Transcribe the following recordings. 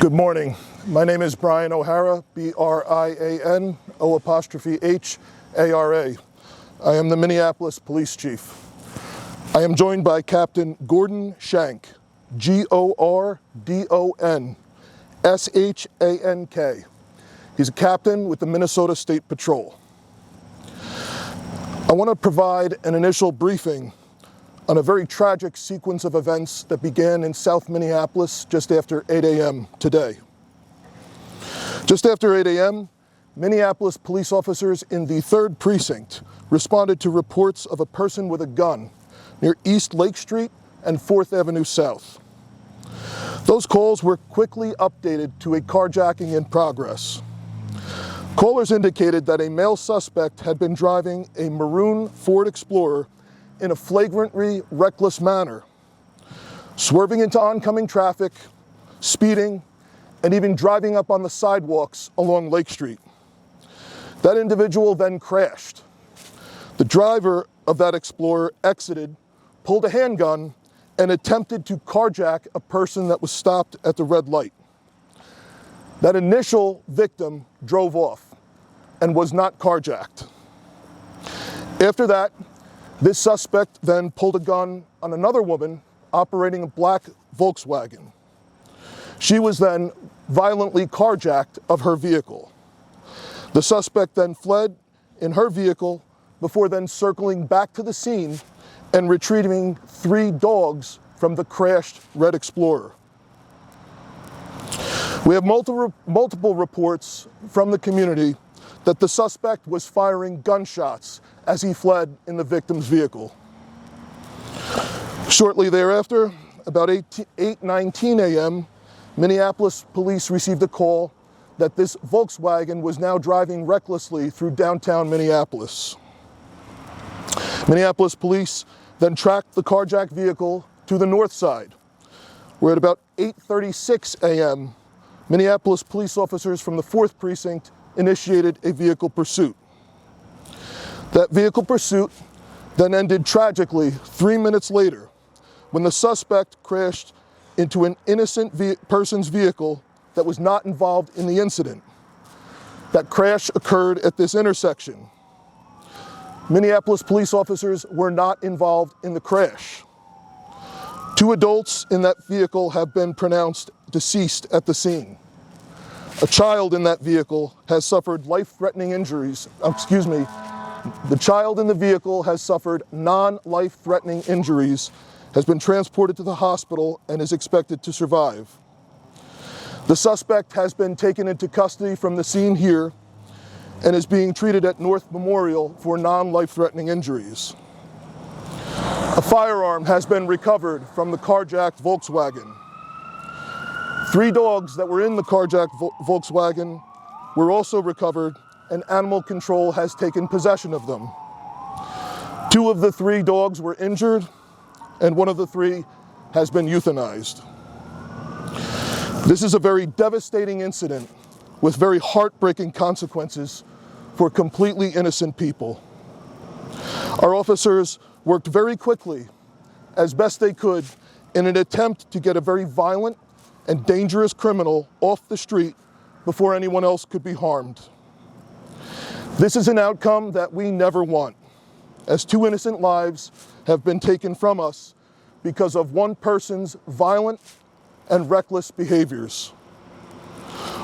Good morning. My name is Brian O'Hara, B-R-I-A-N-O'-H-A-R-A. I am the Minneapolis Police Chief. I am joined by Captain Gordon Shank, Gordon-Shank. He's a captain with the Minnesota State Patrol. I want to provide an initial briefing on a very tragic sequence of events that began in South Minneapolis just after 8 a.m. today. Just after 8 a.m., Minneapolis police officers in the 3rd Precinct responded to reports of a person with a gun near East Lake Street and 4th Avenue South. Those calls were quickly updated to a carjacking in progress. Callers indicated that a male suspect had been driving a maroon Ford Explorer in a flagrantly reckless manner, swerving into oncoming traffic, speeding, and even driving up on the sidewalks along Lake Street. That individual then crashed. The driver of that Explorer exited, pulled a handgun, and attempted to carjack a person that was stopped at the red light. That initial victim drove off and was not carjacked. After that, this suspect then pulled a gun on another woman operating a black Volkswagen. She was then violently carjacked of her vehicle. The suspect then fled in her vehicle before then circling back to the scene and retrieving 3 dogs from the crashed red Explorer. We have multiple reports from the community that the suspect was firing gunshots as he fled in the victim's vehicle. Shortly thereafter, about 8:19 a.m., Minneapolis police received a call that this Volkswagen was now driving recklessly through downtown Minneapolis. Minneapolis police then tracked the carjacked vehicle to the north side, where at about 8:36 a.m., Minneapolis police officers from the 4th Precinct initiated a vehicle pursuit. That vehicle pursuit then ended tragically 3 minutes later when the suspect crashed into an innocent person's vehicle that was not involved in the incident. That crash occurred at this intersection. Minneapolis police officers were not involved in the crash. 2 adults in that vehicle have been pronounced deceased at the scene. A child in that vehicle has suffered life-threatening injuries. The child in the vehicle has suffered non-life-threatening injuries, has been transported to the hospital, and is expected to survive. The suspect has been taken into custody from the scene here and is being treated at North Memorial for non-life-threatening injuries. A firearm has been recovered from the carjacked Volkswagen. 3 dogs that were in the carjacked Volkswagen were also recovered, and animal control has taken possession of them. 2 of the 3 dogs were injured, and 1 of the 3 has been euthanized. This is a very devastating incident with very heartbreaking consequences for completely innocent people. Our officers worked very quickly, as best they could, in an attempt to get a very violent and dangerous criminal off the street before anyone else could be harmed. This is an outcome that we never want, as 2 innocent lives have been taken from us because of one person's violent and reckless behaviors.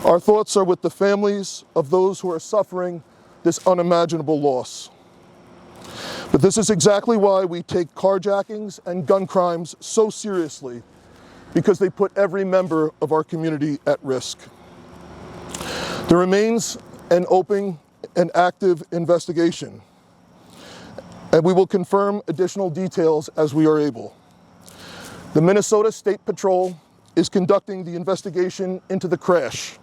Our thoughts are with the families of those who are suffering this unimaginable loss. But this is exactly why we take carjackings and gun crimes so seriously, because they put every member of our community at risk. There remains an open and active investigation, and we will confirm additional details as we are able. The Minnesota State Patrol is conducting the investigation into the crash.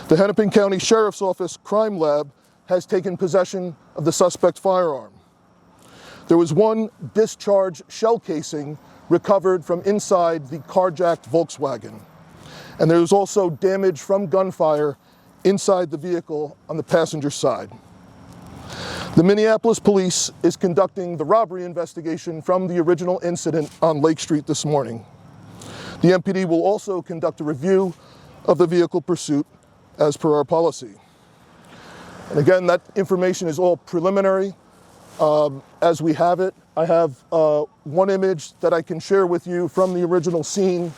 The Hennepin County Sheriff's Office Crime Lab has taken possession of the suspect's firearm. There was 1 discharged shell casing recovered from inside the carjacked Volkswagen, and there was also damage from gunfire inside the vehicle on the passenger side. The Minneapolis police is conducting the robbery investigation from the original incident on Lake Street this morning. The MPD will also conduct a review of the vehicle pursuit as per our policy. And again, that information is all preliminary as we have it. I have one image that I can share with you from the original scene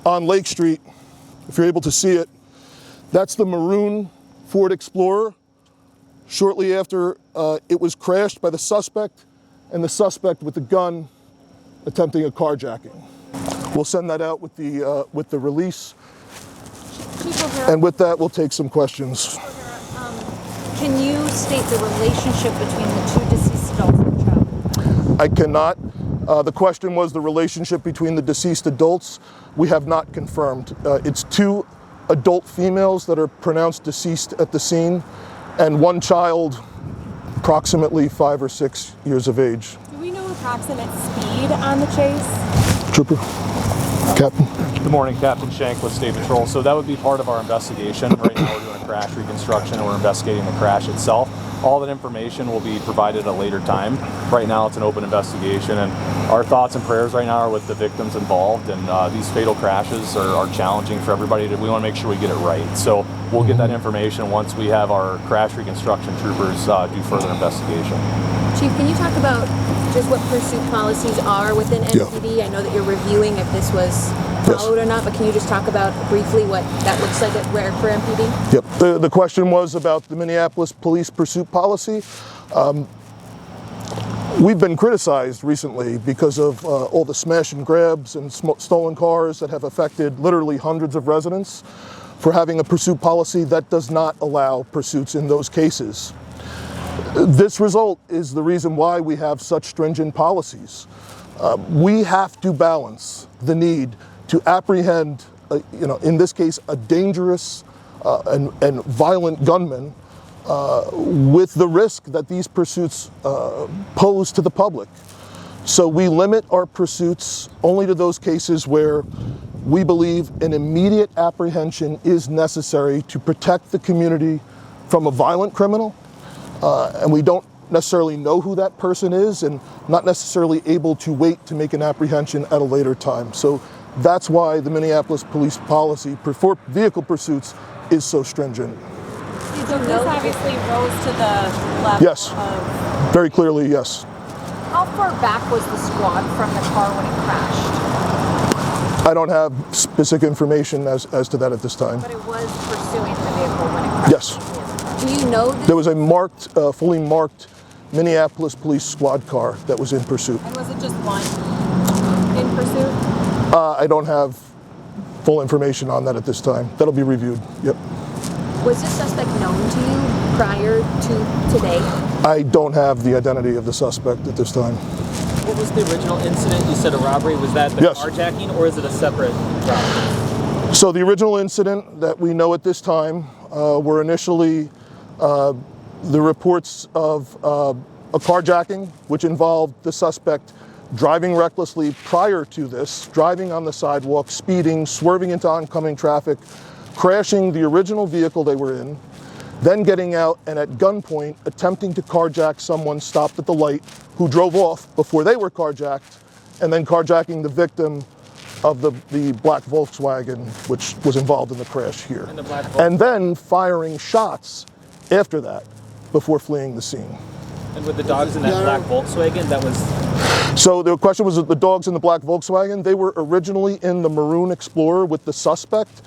on Lake Street, if you're able to see it. That's the maroon Ford Explorer shortly after it was crashed by the suspect, and the suspect with the gun attempting a carjacking. We'll send that out with the release. And with that, we'll take some questions. Can you state the relationship between the two deceased adults and the child? I cannot. The question was the relationship between the deceased adults. We have not confirmed. It's two adult females that are pronounced deceased at the scene, and one child approximately 5 or 6 years of age. Do we know approximate speed on the chase? Trooper, Captain. Good morning, Captain Shank with State Patrol. So that would be part of our investigation. Right now we're doing a crash reconstruction and we're investigating the crash itself. All that information will be provided at a later time. Right now it's an open investigation, and our thoughts and prayers right now are with the victims involved, and these fatal crashes are challenging for everybody. We want to make sure we get it right. So we'll get that information once we have our crash reconstruction troopers do further investigation. Chief, can you talk about just what pursuit policies are within NPD? Yeah. I know that you're reviewing if this was followed or not, but can you just talk about briefly what that looks like for NPD? Yep. The question was about the Minneapolis police pursuit policy. We've been criticized recently because of all the smash and grabs and stolen cars that have affected literally hundreds of residents for having a pursuit policy that does not allow pursuits in those cases. This result is the reason why we have such stringent policies. We have to balance the need to apprehend, in this case, a dangerous and violent gunman with the risk that these pursuits pose to the public. So we limit our pursuits only to those cases where we believe an immediate apprehension is necessary to protect the community from a violent criminal, and we don't necessarily know who that person is and not necessarily able to wait to make an apprehension at a later time. So that's why the Minneapolis police policy for vehicle pursuits is so stringent. So this obviously rose to the level Yes, of... very clearly, yes. How far back was the squad from the car when it crashed? I don't have specific information as to that at this time. But it was pursuing the vehicle when it crashed? Yes. Do you know this? There was a fully marked Minneapolis police squad car that was in pursuit. And was it just one in pursuit? I don't have full information on that at this time. That'll be reviewed. Yep. Was this suspect known to you prior to today? I don't have the identity of the suspect at this time. What was the original incident? You said a robbery. Was that the carjacking, or is it a separate robbery? So the original incident that we know at this time were initially the reports of a carjacking, which involved the suspect driving recklessly prior to this, driving on the sidewalk, speeding, swerving into oncoming traffic, crashing the original vehicle they were in, then getting out and at gunpoint attempting to carjack someone stopped at the light who drove off before they were carjacked, and then carjacking the victim of the black Volkswagen, which was involved in the crash here. And then firing shots after that before fleeing the scene. And with the dogs in that black Volkswagen, that was... So the question was the dogs in the black Volkswagen. They were originally in the maroon Explorer with the suspect.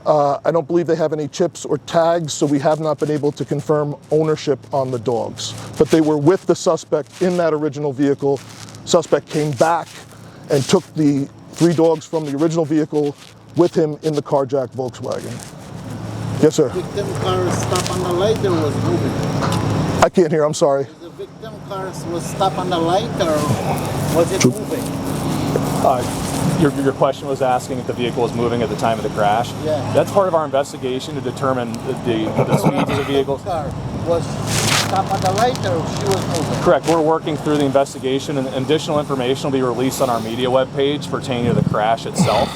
I don't believe they have any chips or tags, so we have not been able to confirm ownership on the dogs. But they were with the suspect in that original vehicle. Suspect came back and took the 3 dogs from the original vehicle with him in the carjacked Volkswagen. Yes, sir. The victim car stopped on the light or was moving? I can't hear, I'm sorry. The victim car was stopped on the light or was it moving? Your question was asking if the vehicle was moving at the time of the crash. Yeah. That's part of our investigation to determine the speeds of the vehicle. The car was stopped on the light or she was moving? Correct. We're working through the investigation, and additional information will be released on our media webpage pertaining to the crash itself.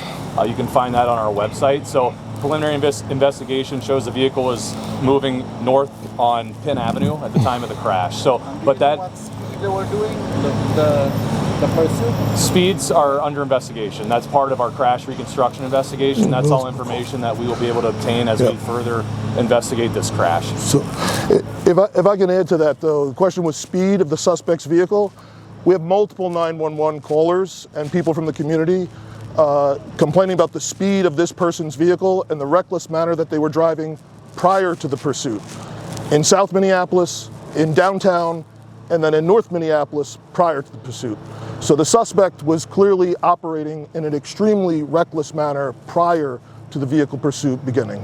You can find that on our website. So preliminary investigation shows the vehicle was moving north on Penn Avenue at the time of the crash. So, but that... What speed they were doing? The The pursuit? Speeds are under investigation. That's part of our crash reconstruction investigation. That's all information that we will be able to obtain as we further investigate this crash. So, if I can add to that, though, the question was speed of the suspect's vehicle. We have multiple 911 callers and people from the community complaining about the speed of this person's vehicle and the reckless manner that they were driving prior to the pursuit. In South Minneapolis, in downtown, and then in North Minneapolis prior to the pursuit. So the suspect was clearly operating in an extremely reckless manner prior to the vehicle pursuit beginning.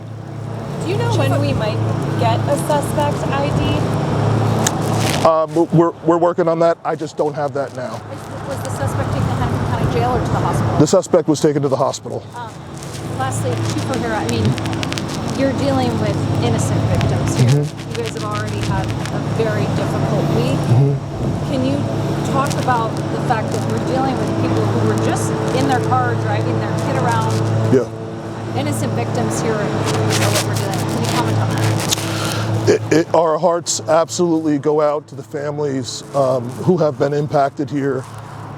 Do you know when we might get a suspect ID? We're working on that. I just don't have that now. Was the suspect taken to Hennepin County Jail or to the hospital? The suspect was taken to the hospital. Lastly, for Hara, I mean, you're dealing with innocent victims here. You guys have already had a very difficult week. Can you talk about the fact that we're dealing with people who were just in their car driving their kid around? Yeah. Innocent victims here, and what we're doing. Can you comment on that? Our hearts absolutely go out to the families who have been impacted here.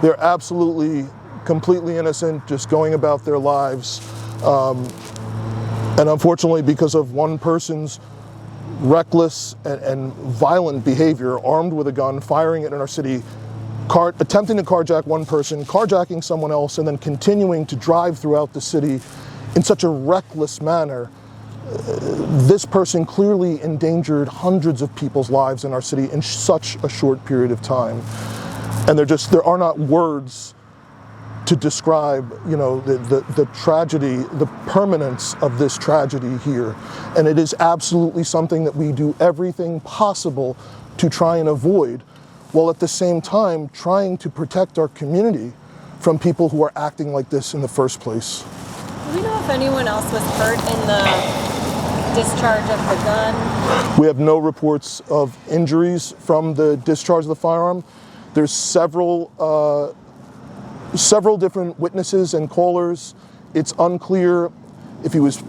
They're absolutely, completely innocent, just going about their lives. And unfortunately, because of one person's reckless and violent behavior, armed with a gun, firing it in our city, attempting to carjack one person, carjacking someone else, and then continuing to drive throughout the city in such a reckless manner, this person clearly endangered hundreds of people's lives in our city in such a short period of time. And there are not words to describe, you know, the tragedy, the permanence of this tragedy here. And it is absolutely something that we do everything possible to try and avoid, while at the same time trying to protect our community from people who are acting like this in the first place. Do we know if anyone else was hurt in the discharge of the gun? We have no reports of injuries from the discharge of the firearm. There's several different witnesses and callers. It's unclear if he was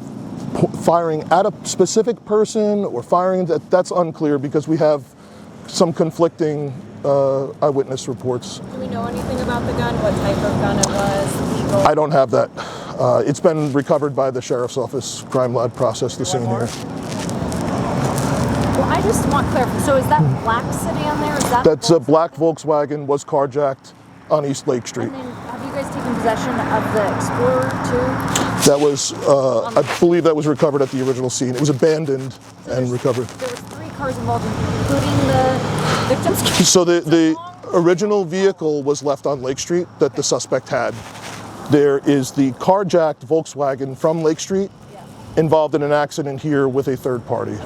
firing at a specific person or firing that's unclear because we have some conflicting eyewitness reports. Do we know anything about the gun? What type of gun it was? Legal? I don't have that. It's been recovered by the Sheriff's Office. Crime lab processed the scene here. Well, I just want clarification. So is that black sedan there? Is that That's a black Volkswagen, was carjacked on East Lake Street. And then have you guys taken possession of the Explorer too? That was, I believe that was recovered at the original scene. It was abandoned and recovered. There was 3 cars involved, including the victims. So the original vehicle was left on Lake Street that the suspect had. There is the carjacked Volkswagen from Lake Street involved in an accident here with a third party.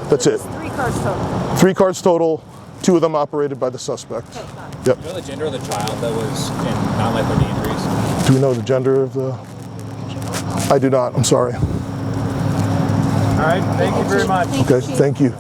That's it. 3 cars total. 3 cars total, 2 of them operated by the suspect. Yep. Do you know the gender of the child that was in non-life-threatening injuries? Do we know the gender of the? I do not. I'm sorry. All right. Thank you very much. Okay. Thank you.